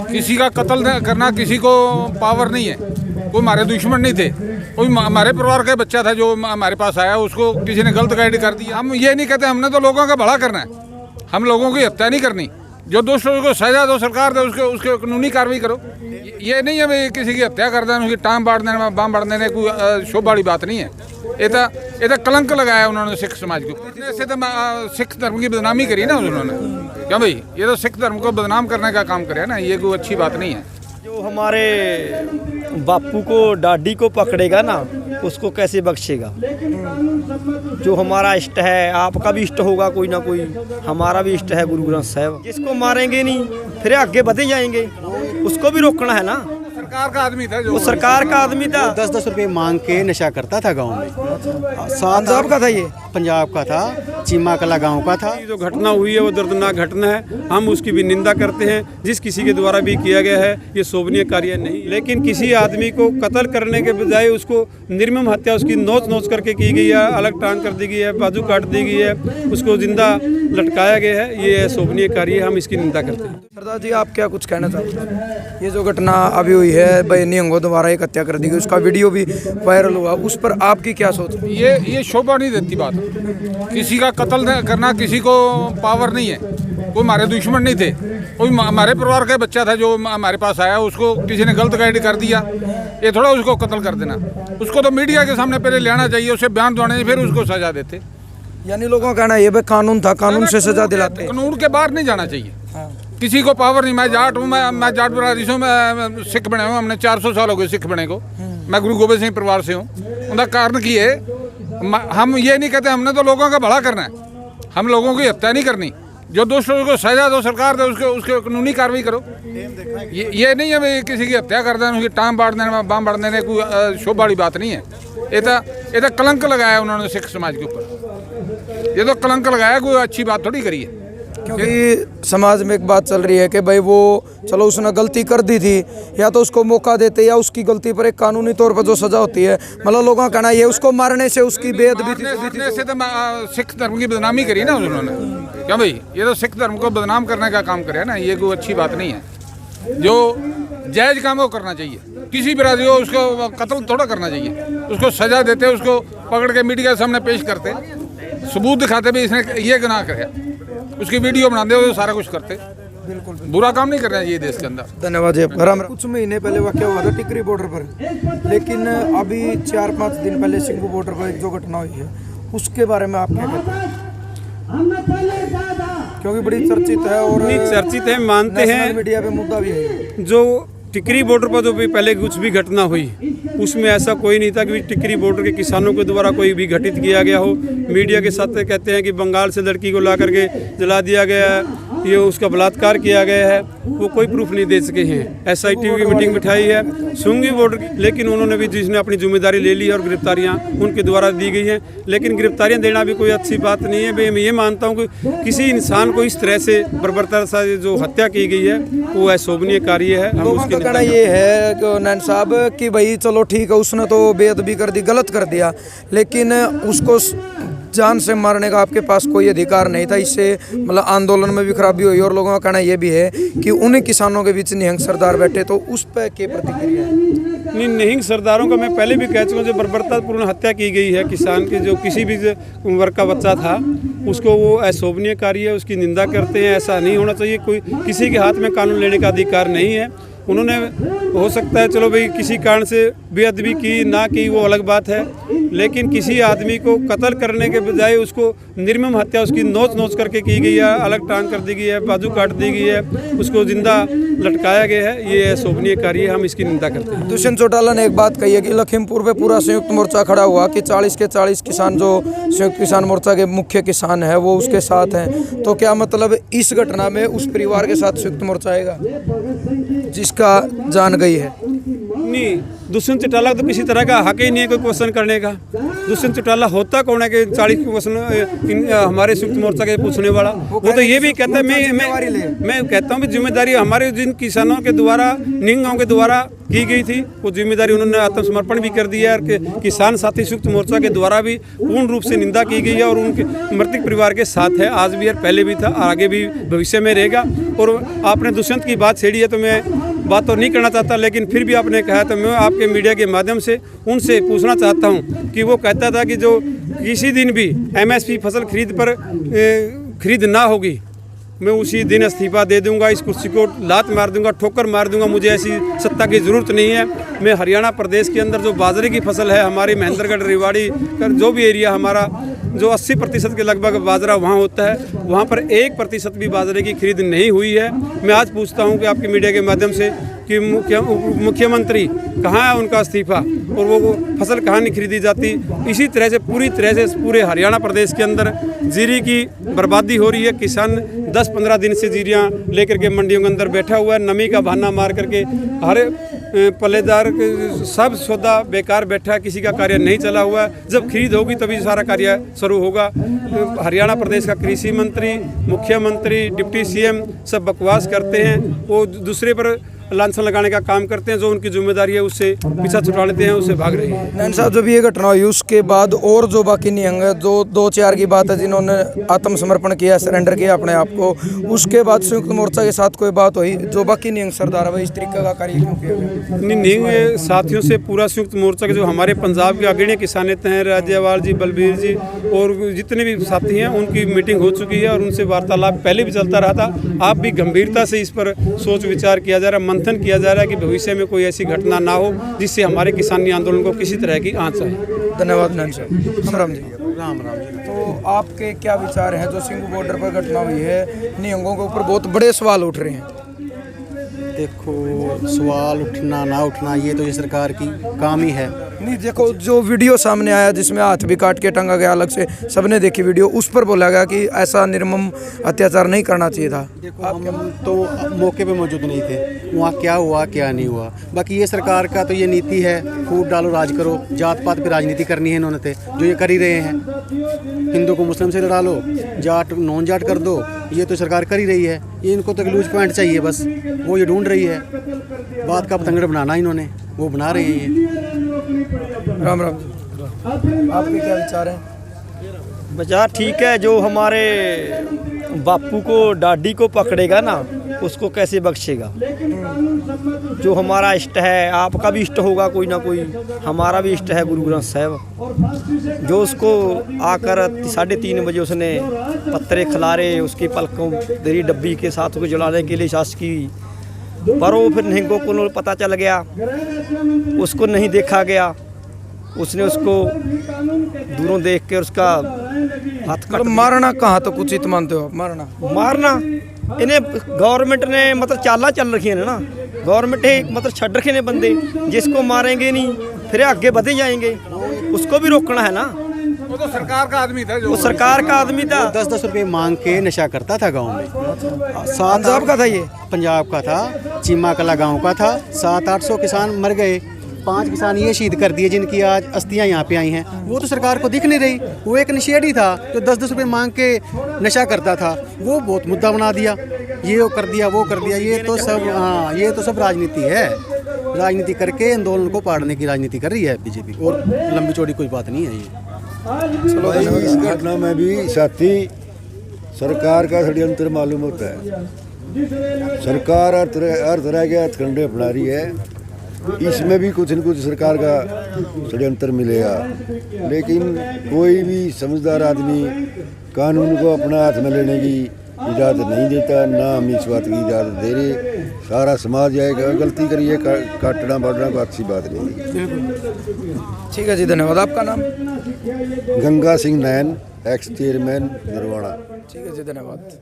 किसी का कत्ल करना किसी को पावर नहीं है। कोई हमारे दुश्मन नहीं थे, कोई हमारे परिवार का बच्चा था जो हमारे पास आया, उसको किसी ने गलत गाइड कर दिया। हम ये नहीं कहते, हमने तो लोगों का भला करना है, हम लोगों की हत्या नहीं करनी। जो दोस्त को सजा दो सरकार दे, उसके कानूनी कार्रवाई करो। ये नहीं है भाई किसी की हत्या कर देना, उसकी टांग बांट देना, बाम बांट देने कोई शोभा वाली बात नहीं है। ये तो कलंक लगाया उन्होंने सिख समाज के ऊपर। ऐसे तो सिख धर्म की बदनामी करी ना उन्होंने। क्या भाई, ये तो सिख धर्म को बदनाम करने का काम करे ना, ये कोई अच्छी बात नहीं है। जो हमारे बापू को डाडी को पकड़ेगा ना, उसको कैसे बख्शेगा। जो हमारा इष्ट है, आपका भी इष्ट होगा कोई ना कोई, हमारा भी इष्ट है गुरु ग्रंथ साहिब। जिसको मारेंगे नहीं फिर आगे बढ़े जाएंगे, उसको भी रोकना है ना। सरकार का आदमी था, वो सरकार का आदमी था। 10-10 रुपए मांग के नशा करता था गांव में। पंजाब का था, ये पंजाब का था, चीमा कला गांव का था। जो घटना हुई है वो दर्दनाक घटना है, हम उसकी भी निंदा करते हैं। जिस किसी के द्वारा भी किया गया है ये शोभनीय कार्य नहीं, लेकिन किसी आदमी को कत्ल करने के बजाय उसको निर्मम हत्या उसकी नोच करके की गई है, अलग टांग कर दी गई है, बाजू काट दी गई है, उसको जिंदा लटकाया गया है, ये शोभनीय कार्य है, हम इसकी निंदा करते हैं। सरदार जी, आप क्या कुछ कहना चाहते हैं? ये जो घटना अभी हुई है, भाई निहंगों द्वारा एक हत्या कर दी गई, उसका वीडियो भी वायरल हुआ, उस पर आपकी क्या सोच है? ये शोभा नहीं देती बात। किसी का कत्ल करना किसी को पावर नहीं है। कोई हमारे दुश्मन नहीं थे, कोई हमारे परिवार का बच्चा था जो हमारे पास आया, उसको किसी ने गलत गाइड कर दिया। ये थोड़ा उसको कत्ल कर देना, उसको तो मीडिया के सामने पहले लेना चाहिए, उसे बयान दौड़ाने फिर उसको सजा देते। यानी लोगों का कहना है ये भाई कानून था, कानून से सजा दिलाते। कानून के बाहर नहीं जाना चाहिए। किसी को पावर नहीं। मैं जाट हूँ, मैं जाट बरादरी से हूँ, मैं सिख बने हूँ, हमने 400 साल हो गए सिख बने को। मैं गुरु गोबिंद सिंह परिवार से हूँ। उनका कारण की है, हम ये नहीं कहते, हमने तो लोगों का भला करना है, हम लोगों की हत्या नहीं करनी। जो दोस्तों को सजा दो सरकार दे, उसके कानूनी कार्रवाई करो। ये नहीं है भाई किसी की हत्या कर देना, उसकी टांग बांट देना, बाम बांट देने कोई शोभा वाली बात नहीं है। ये तो कलंक लगाया उन्होंने सिख समाज के ऊपर। ये तो कलंक लगाया, कोई अच्छी बात थोड़ी करी है। क्योंकि समाज में एक बात चल रही है कि भाई वो चलो उसने गलती कर दी थी, या तो उसको मौका देते या उसकी गलती पर एक कानूनी तौर पर जो सजा होती है, मतलब लोगों का कहना ये उसको मारने से उसकी बेअदबी से तो सिख धर्म की बदनामी करी ना उन्होंने। क्या भाई, ये तो सिख धर्म को बदनाम करने का काम करे ना, ये कोई अच्छी बात नहीं है। जो जायज काम है वो करना चाहिए। किसी बिरादरी को उसको कत्ल थोड़ा करना चाहिए, उसको सजा देते, उसको पकड़ के मीडिया के सामने पेश करते, सबूत दिखाते भी इसने ये गुनाह किया, उसकी वीडियो बनाते हुए सारा कुछ करते। बिल्कुल बुरा काम नहीं करना चाहिए देश के अंदर। धन्यवाद जी। कुछ महीने पहले वाकया हुआ था टिकरी बॉर्डर पर, लेकिन अभी 4-5 दिन पहले सिंघू बॉर्डर पर एक जो घटना हुई है, उसके बारे में आप क्या कहते हैं? क्योंकि बड़ी चर्चित है और चर्चित है, मानते हैं, मीडिया पे मुद्दा भी है। जो टिकरी बॉर्डर पर जो भी पहले कुछ भी घटना हुई उसमें ऐसा कोई नहीं था कि टिकरी बॉर्डर के किसानों के द्वारा कोई भी घटित किया गया हो। मीडिया के साथ कहते हैं कि बंगाल से लड़की को ला करके जला दिया गया है, ये उसका बलात्कार किया गया है, वो कोई प्रूफ नहीं दे सके हैं। SIT की मीटिंग बिठाई है सुंगी बॉर्डर की, लेकिन उन्होंने भी जिसने अपनी जिम्मेदारी ले ली है और गिरफ्तारियां उनके द्वारा दी गई हैं, लेकिन गिरफ्तारियां देना भी कोई अच्छी बात नहीं है। मैं ये मानता हूँ कि किसी इंसान को इस तरह से बर्बरता से जो हत्या की गई है वो अशोभनीय कार्य है। हम उसकी कहना ये है कि नैन साहब कि भाई चलो ठीक है, उसने तो बेअदबी कर दी, गलत कर दिया, लेकिन उसको जान से मारने का आपके पास कोई अधिकार नहीं था। इससे मतलब आंदोलन में भी खराबी हुई, और लोगों का कहना यह भी है कि उन्हीं किसानों के बीच निहंग सरदार बैठे, तो उस पर क्या प्रतिक्रिया है? नहीं, निहंग सरदारों का मैं पहले भी कह चुका हूँ, जो बर्बरतापूर्ण हत्या की गई है किसान के, जो किसी भी वर्ग का बच्चा था, उसको वो अशोभनीय कार्य है, उसकी निंदा करते हैं। ऐसा नहीं होना चाहिए, कोई किसी के हाथ में कानून लेने का अधिकार नहीं है। उन्होंने हो सकता है चलो भाई किसी कारण से बेअदबी की ना की वो अलग बात है, लेकिन किसी आदमी को कत्ल करने के बजाय उसको निर्मम हत्या उसकी नोच करके की गई है, अलग टांग कर दी गई है, बाजू काट दी गई है, उसको जिंदा लटकाया गया है, ये अशोभनीय कार्य है, हम इसकी निंदा करते हैं। दुष्यंत चौटाला ने एक बात कही है कि लखीमपुर पे पूरा संयुक्त मोर्चा खड़ा हुआ कि 40 के 40 किसान जो संयुक्त किसान मोर्चा के मुख्य किसान है वो उसके साथ हैं, तो क्या मतलब इस घटना में उस परिवार के साथ संयुक्त मोर्चा आएगा जिसका जान गई है? नहीं, दुष्यंत चौटाला तो किसी तरह का हक ही नहीं है कोई क्वेश्चन करने का। दुष्यंत चौटाला होता कौन है कि 40 क्वेश्चन हमारे संयुक्त मोर्चा के पूछने वाला? वो तो ये भी कहता है, मैं कहता हूँ कि जिम्मेदारी हमारे जिन किसानों के द्वारा, निहंगों के द्वारा की गई थी वो जिम्मेदारी उन्होंने आत्मसमर्पण भी कर दिया है और किसान साथी संयुक्त मोर्चा के द्वारा भी पूर्ण रूप से निंदा की गई है और उनके मृतक परिवार के साथ है, आज भी और पहले भी था, आगे भी भविष्य में रहेगा। और आपने दुष्यंत की बात छेड़ी है तो मैं बात तो नहीं करना चाहता, लेकिन फिर भी आपने कहा तो मैं आपके मीडिया के माध्यम से उनसे पूछना चाहता हूँ कि वो कहता था कि जो किसी दिन भी MSP फसल खरीद ना होगी मैं उसी दिन इस्तीफा दे दूंगा, इस कुर्सी को लात मार दूंगा, ठोकर मार दूंगा, मुझे ऐसी सत्ता की ज़रूरत नहीं है। मैं हरियाणा प्रदेश के अंदर जो बाजरे की फसल है हमारी महेंद्रगढ़ रेवाड़ी का जो भी एरिया हमारा जो 80% के लगभग बाजरा वहाँ होता है, वहाँ पर 1% भी बाजरे की खरीद नहीं हुई है। मैं आज पूछता हूँ कि आपके मीडिया के माध्यम से कि मुख्यमंत्री कहाँ है उनका इस्तीफा और वो फसल कहाँ नहीं खरीदी जाती। इसी तरह से पूरी तरह से पूरे हरियाणा प्रदेश के अंदर जीरी की बर्बादी हो रही है। किसान 10-15 दिन से जीरियाँ लेकर के मंडियों के अंदर बैठा हुआ है, नमी का बहाना मार करके हर पल्लेदार सब सौदा बेकार बैठा है, किसी का कार्य नहीं चला हुआ है। जब खरीद होगी तभी सारा कार्य शुरू होगा। हरियाणा प्रदेश का कृषि मंत्री, मुख्यमंत्री, डिप्टी CM सब बकवास करते हैं, वो दूसरे पर लांछन लगाने का काम करते हैं, जो उनकी जिम्मेदारी है उससे पीछा छुड़ा लेते हैं, उससे भाग रही है। नैन साहब, जब ये घटना हुई उसके बाद और जो बाकी निहंग है, जो 2-4 की बात है जिन्होंने आत्मसमर्पण किया, सरेंडर किया अपने आप को, उसके बाद संयुक्त मोर्चा के साथ कोई बात हुई? जो बाकी निहंग सरदार है इस तरीके का कार्य क्यों किया गया? नहीं, साथियों से पूरा संयुक्त मोर्चा के जो हमारे पंजाब के अग्रणी किसान नेता हैं, राज्यपाल जी, बलबीर जी और जितने भी साथी हैं, उनकी मीटिंग हो चुकी है और उनसे वार्तालाप पहले भी चलता रहा था। आप भी गंभीरता से इस पर सोच विचार किया जा रहा है, मंथन किया जा रहा है कि भविष्य में कोई ऐसी घटना ना हो जिससे हमारे किसानी आंदोलन को किसी तरह की आंच आए। धन्यवाद नैन साहब। राम जी। राम राम जी। तो आपके क्या विचार हैं? जो सिंघू बॉर्डर पर घटना हुई है, निहंगों के ऊपर बहुत बड़े सवाल उठ रहे हैं। देखो, सवाल उठना ना उठना ये तो ये सरकार की काम ही है। नहीं, देखो जो वीडियो सामने आया जिसमें हाथ भी काट के टंगा गया, अलग से सबने देखी वीडियो, उस पर बोला गया कि ऐसा निर्मम अत्याचार नहीं करना चाहिए था। देखो, हम तो मौके पे मौजूद नहीं थे, वहाँ क्या हुआ क्या नहीं हुआ। बाकी ये सरकार का तो ये नीति है, फूट डालो राज करो, जात पात पे राजनीति करनी है इन्होंने, जो ये कर ही रहे हैं। हिंदू को मुस्लिम से लड़ा लो, जाट नॉन जाट कर दो, ये तो सरकार कर ही रही है। ये इनको तो लूज पॉइंट चाहिए बस, वो ये ढूंढ रही है। बात का पतंगड़ बनाना इन्होंने, वो बना रहे हैं ये। राम राम जी, आपके क्या विचार हैं? विचार ठीक है। जो हमारे बापू को डाडी को पकड़ेगा ना उसको कैसे बख्शेगा। जो हमारा इष्ट है, आपका भी इष्ट होगा कोई ना कोई, हमारा भी इष्ट है गुरु ग्रंथ साहब। जो उसको आकर 3:30 बजे उसने पत्थरे खिलारे, उसकी पलकों दरी डब्बी के साथ उसको जलाने के लिए सास की, पर वो फिर निहंगों को पता चल गया, उसको नहीं देखा गया। उसने उसको दूरों देख के उसका हाथ कट। मारना कहाँ तो कुछ हित मानते हो आप? मारना इन्हें गवर्नमेंट ने मतलब चाला चल रखी है ना, गवर्नमेंट मतलब छड़ रखे ने बंदे, जिसको मारेंगे नहीं फिर आगे बढ़े जाएंगे, उसको भी रोकना है ना। वो तो सरकार का आदमी था, वो सरकार का आदमी था। 10-10 रुपए मांग के नशा करता था गांव में। पंजाब का था ये? पंजाब का था, चीमा कला गांव का था। 700-800 किसान मर गए, 5 किसान ये शहीद कर दिए जिनकी आज अस्थियां यहाँ पे आई हैं। वो तो सरकार को दिख नहीं रही। वो एक नशेड़ी था जो 10-10 रुपए मांग के नशा करता था, वो बहुत मुद्दा बना दिया, ये वो कर दिया, वो कर दिया। ये तो सब, हाँ, ये तो सब राजनीति है। राजनीति करके आंदोलन को पाड़ने की राजनीति कर रही है बीजेपी, और लंबी चौड़ी कोई बात नहीं है ये। चलो, इस घटना में भी साथी सरकार का षड्यंत्र मालूम होता है। सरकार हर तरह के हथकंडे अपना रही है, इसमें भी कुछ न कुछ सरकार का षड्यंत्र मिलेगा। लेकिन कोई भी समझदार आदमी कानून को अपना हाथ में लेने की इजाज़त नहीं देता, ना हम इस बात की इजाज़त दे रहे। सारा समाज जाएगा, गलती करिए, काटना बांटना को अच्छी बात नहीं। ठीक है जी, धन्यवाद। आपका नाम? गंगा सिंह नैन, एक्स चेयरमैन नरवाड़ा। ठीक है जी, धन्यवाद।